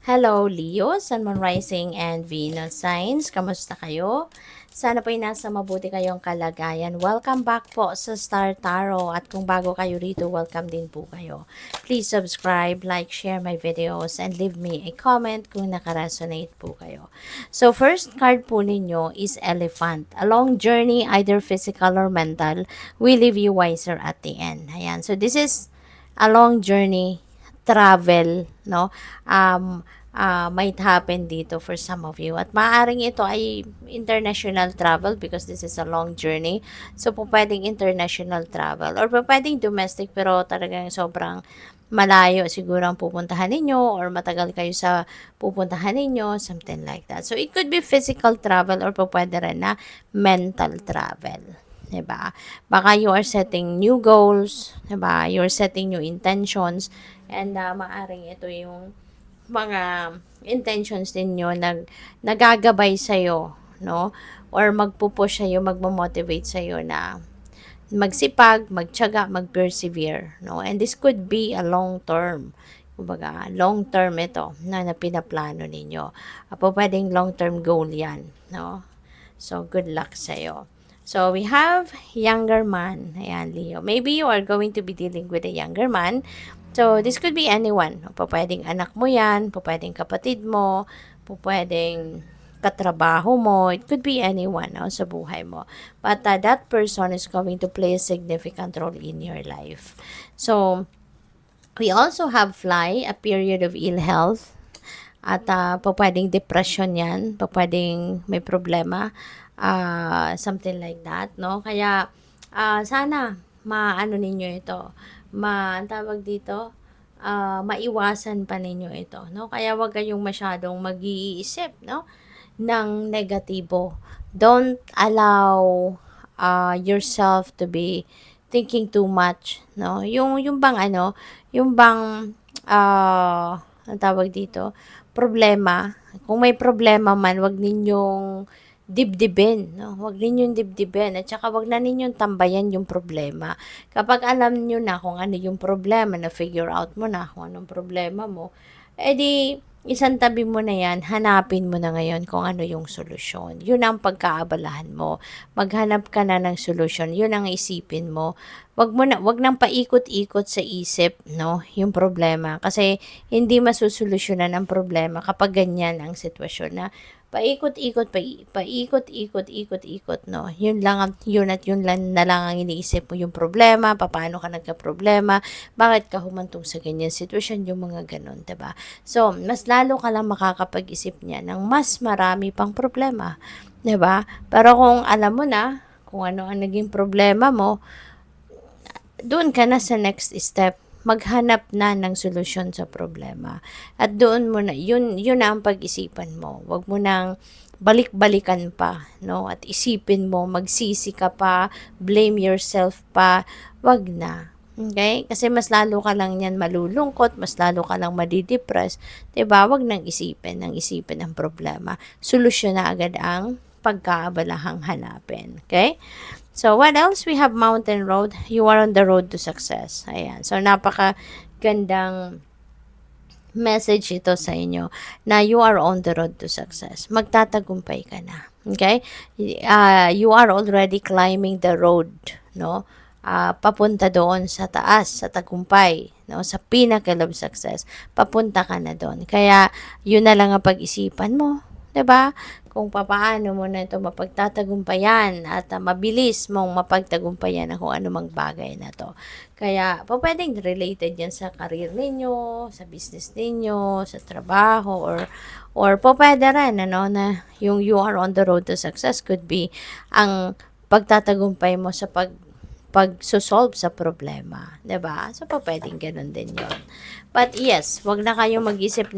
Hello, Leo, Sun, Moon Rising, and Venus Signs. Kamusta kayo? Sana po'y nasa mabuti kayong kalagayan. Welcome back po sa Star Tarot. At kung bago kayo rito, welcome din po kayo. Please subscribe, like, share my videos, and leave me a comment kung nakaresonate po kayo. So, first card po ninyo is Elephant. A long journey, either physical or mental, will leave you wiser at the end. Ayan. So, this is a long journey, travel, no? Might happen dito for some of you. At maaaring ito ay international travel because this is a long journey. So, po pwedeng international travel or po pwedeng domestic pero talagang sobrang malayo siguro ang pupuntahan ninyo or matagal kayo sa pupuntahan ninyo, something like that. So, it could be physical travel or po pwede rin na mental travel. Diba? Baka you are setting new goals, diba? You're setting new intentions, and maaring ito yung mga intentions ninyo nagagabay sa'yo, no? Or magpupush sa'yo, magmamotivate sa'yo na magsipag, magtiyaga, mag-persevere, no? And this could be a long term. Kumbaga, long term ito na pinaplano ninyo. Apo, pwedeng long term goal yan, no? So, good luck sa'yo. So, we have younger man. Ayan, Leo. Maybe you are going to be dealing with a younger man. So, this could be anyone. Po pwedeng anak mo yan, po pwedeng kapatid mo, po pwedeng katrabaho mo. It could be anyone, no, sa buhay mo. But that person is going to play a significant role in your life. So, we also have fly, a period of ill health. At po pwedeng depression yan, po pwedeng may problema, something like that, no? Kaya, sana, maano ninyo ito, ang tawag dito, maiwasan pa ninyo ito, no? Kaya wag kayong masyadong mag-iisip, no, ng negatibo. Don't allow yourself to be thinking too much, no? Yung bang ano, yung bang ang tawag dito, problema. Kung may problema man, wag ninyong dibdibin, no? Wag ninyong dibdibin at saka wag na ninyong tambayan yung problema. Kapag alam niyo na kung ano yung problema, na figure out mo na kung anong problema mo, edi isang tabi mo na yan, hanapin mo na ngayon kung ano yung solusyon. Yun ang pagkaabalahan mo. Maghanap ka na ng solusyon. Yun ang isipin mo. Wag nang paikot-ikot sa isip, no, yung problema. Kasi hindi masusolusyonan ang problema kapag ganyan ang sitwasyon na paikot-ikot, paikot-ikot, no. Yun lang na lang ang iniisip mo yung problema, paano ka nagka-problema, bakit ka humantong sa ganyan sitwasyon, yung mga ganun, 'di ba? So, mas lalo ka lang makakapag-isip niya ng mas marami pang problema, 'di ba? Pero kung alam mo na kung ano ang naging problema mo, doon ka na sa next step, maghanap na ng solusyon sa problema. At doon mo na, yun na ang pag-isipan mo. Huwag mo nang balik-balikan pa, no? At isipin mo, magsisi ka pa, blame yourself pa, wag na. Okay? Kasi mas lalo ka lang yan malulungkot, mas lalo ka lang madidepress. Diba? Wag nang isipin ang problema. Solusyon na agad ang pagkaabalahang hanapin. Okay? So, what else? We have Mountain Road. You are on the road to success. Ayan. So, napaka gandang message ito sa inyo na you are on the road to success. Magtatagumpay ka na. Okay? You are already climbing the road, no? Papunta doon sa taas, sa tagumpay, no? Sa pinnacle of success. Papunta ka na doon. Kaya, yun na lang ang pag-isipan mo. 'Di ba? Kung papaano mo na ito mapagtatagumpayan at mabilis mong mapagtagumpayan ang kung anumang bagay na to. Kaya, pwedeng related yan sa career ninyo, sa business ninyo, sa trabaho, or pwede rin, ano, na yung you are on the road to success could be ang pagtatagumpay mo sa pag-solve sa problema, 'di ba? So, pwedeng ganun din 'yon. But yes, wag na kayong mag-isip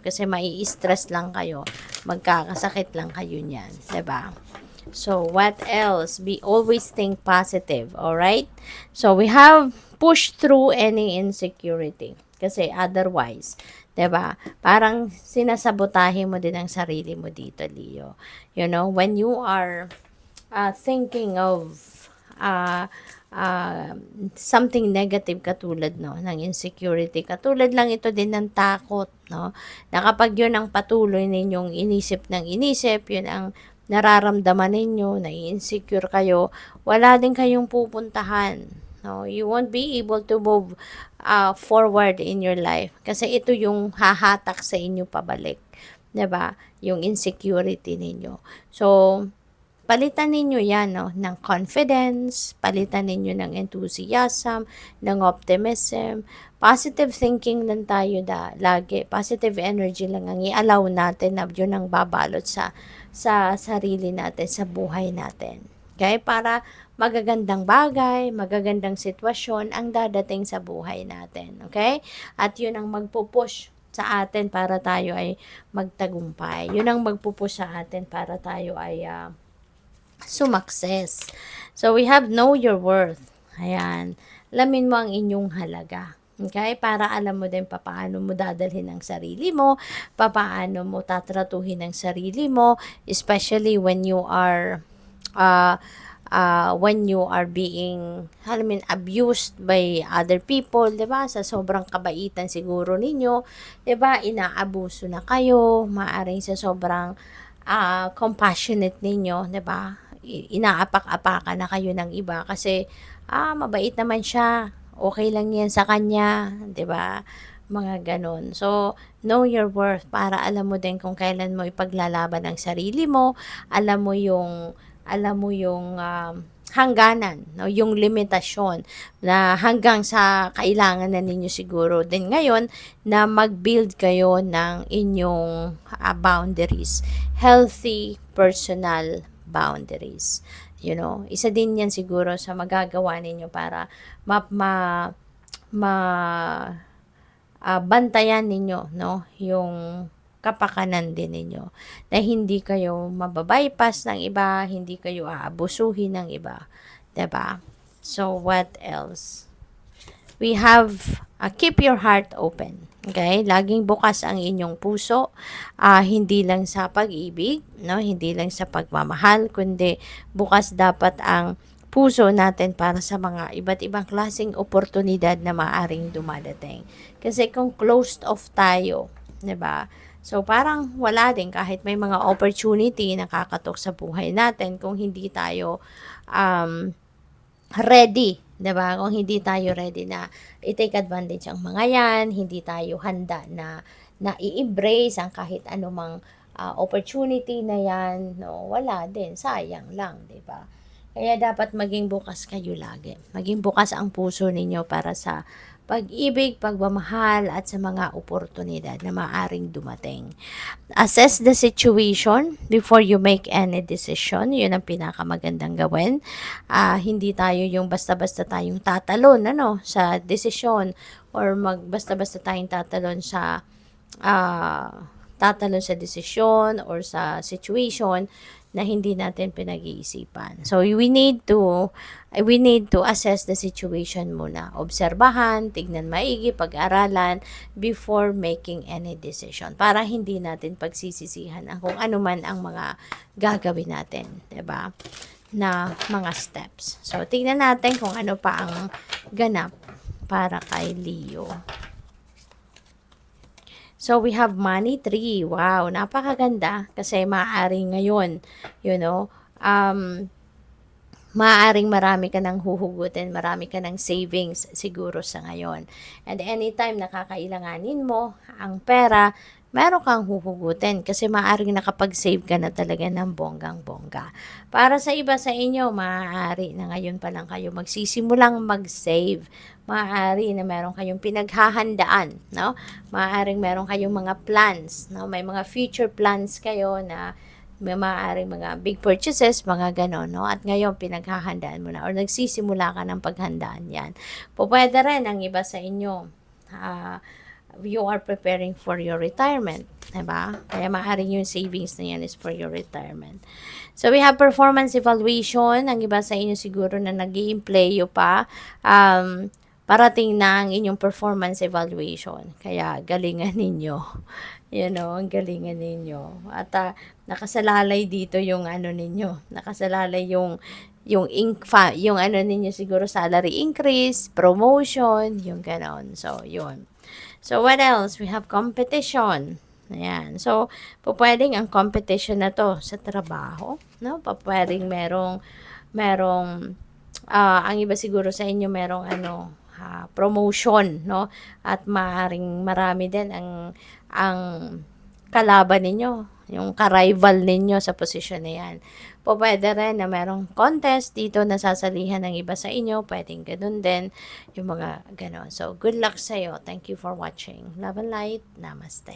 kasi mai-stress lang kayo. Magkakasakit lang kayo niyan, 'di ba? So, what else? Be always think positive, all right? So, we have push through any insecurity. Kasi otherwise, 'di ba? Parang sinasabotahe mo din ang sarili mo dito, Leo. You know, when you are thinking of ah, something negative katulad no ng insecurity. Katulad lang ito din ng takot, no? Na kapag 'yun ang patuloy ninyong inisip ng inisip, 'yun ang nararamdaman ninyo, nai-insecure kayo, wala din kayong pupuntahan. No, you won't be able to move forward in your life kasi ito yung hahatak sa inyo pabalik, 'di ba? Yung insecurity ninyo. So, palitan ninyo yan, no, ng confidence, palitan ninyo ng enthusiasm, ng optimism. Positive thinking lang tayo lagi. Positive energy lang ang i-allow natin na yun ang babalot sa sarili natin, sa buhay natin. Okay? Para magagandang bagay, magagandang sitwasyon ang dadating sa buhay natin. Okay? At yun ang magpupush sa atin para tayo ay magtagumpay. Yun ang magpupush sa atin para tayo ay sumakses. So, we have know your worth. Ayan. Alamin mo ang inyong halaga. Okay? Para alam mo din paano mo dadalhin ang sarili mo, paano mo tatratuhin ang sarili mo, especially when you are being, abused by other people, 'di ba? Sa sobrang kabaitan siguro ninyo, 'di ba? Inaabuso na kayo, maaring sa sobrang compassionate ninyo, 'di ba? Inaapak-apakan na kayo ng iba kasi mabait naman siya. Okay lang 'yan sa kanya, 'di ba? Mga ganon. So, know your worth para alam mo din kung kailan mo ipaglalaban ang sarili mo, alam mo yung hangganan, no, yung limitasyon na hanggang sa kailangan na ninyo siguro din ngayon na mag-build kayo ng inyong boundaries, healthy personal boundaries. You know, isa din yan siguro sa magagawa ninyo para bantayan ninyo, no, yung kapakanan din ninyo. Na hindi kayo mababypass ng iba, hindi kayo aabusuhin ng iba. 'Di ba? So, what else? We have, keep your heart open. Okay? Laging bukas ang inyong puso. Hindi lang sa pag-ibig, no? Hindi lang sa pagmamahal, kundi bukas dapat ang puso natin para sa mga iba't ibang klaseng oportunidad na maaring dumadating. Kasi kung closed off tayo, 'di ba? So, parang wala din kahit may mga opportunity na kakatok sa buhay natin kung hindi tayo ready, 'di ba? Kung hindi tayo ready na i-take advantage ang mga 'yan, hindi tayo handa na i-embrace ang kahit anumang opportunity na 'yan, no, wala din, sayang lang, 'di ba? Kaya dapat maging bukas kayo lagi. Maging bukas ang puso ninyo para sa pag-ibig, pagmamahal at sa mga oportunidad na maaring dumating. Assess the situation before you make any decision. Yun ang pinakamagandang gawin. Hindi tayo yung basta-basta tayong tatalon sa desisyon or basta-basta tayong tatalon sa desisyon or sa situation na hindi natin pinag-iisipan. So, we need to assess the situation muna. Obserbahan, tignan maigi, pag-aralan before making any decision para hindi natin pagsisisihan kung ano man ang mga gagawin natin, 'di ba? Na mga steps. So, tignan natin kung ano pa ang ganap para kay Leo. So, we have money tree. Wow, napakaganda kasi maaaring ngayon, maaaring marami ka ng huhugutin, marami ka ng savings siguro sa ngayon. And anytime nakakailanganin mo ang pera, meron kang huhugutin kasi maaaring nakapag-save ka na talaga ng bonggang-bongga. Para sa iba sa inyo, maaari na ngayon pa lang kayo magsisimulang mag-save. Maaari na meron kayong pinaghahandaan, no? Maaaring meron kayong mga plans, no? May mga future plans kayo na may maaaring mga big purchases, mga ganon, no? At ngayon, pinaghahandaan mo na or nagsisimula ka ng paghandaan yan. Pwede rin ang iba sa inyo, you are preparing for your retirement, diba? Kaya maaaring yung savings na yan is for your retirement. So, we have performance evaluation. Ang iba sa inyo siguro na nag-i-employo pa, parating na ang inyong performance evaluation. Kaya, galingan ninyo. Ang galingan ninyo. At nakasalalay dito yung ninyo. Nakasalalay yung ano ninyo siguro salary increase, promotion, yung ganon. So, yun. So, what else? We have competition. Ayan. So, pwedeng ang competition na to sa trabaho, no? Pwedeng merong ang iba siguro sa inyo merong promotion, no? At maaring marami din ang kalaban ninyo, yung ka-rival ninyo sa posisyon na yan. Pwede rin na merong contest dito na sasalihan ng iba sa inyo, pwedeng ganun din, yung mga ganon. So, good luck sa'yo. Thank you for watching. Love and light. Namaste.